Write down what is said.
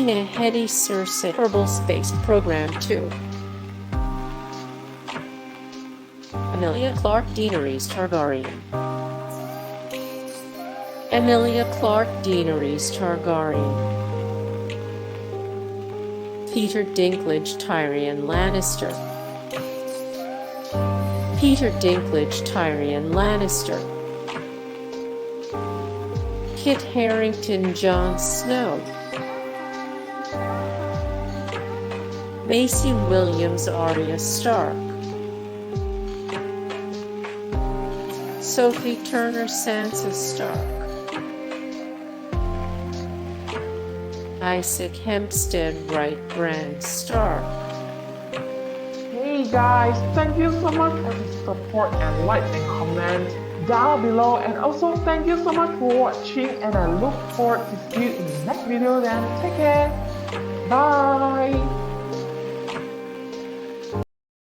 Lena Headey, Cersei Kerbal Space Program 2. Emilia Clarke, Daenerys Targaryen. Emilia Clarke, Daenerys Targaryen. Peter Dinklage, Tyrion Lannister. Peter Dinklage, Tyrion Lannister. Kit Harington, Jon Snow. Maisie Williams, Arya Stark. Sophie Turner, Sansa Stark. Isaac Hempstead-Wright, Bran Stark. Hey guys, thank you so much for the support and like and comment down below, and also thank you so much for watching, and I look forward to see you in the next video. Then take care, bye.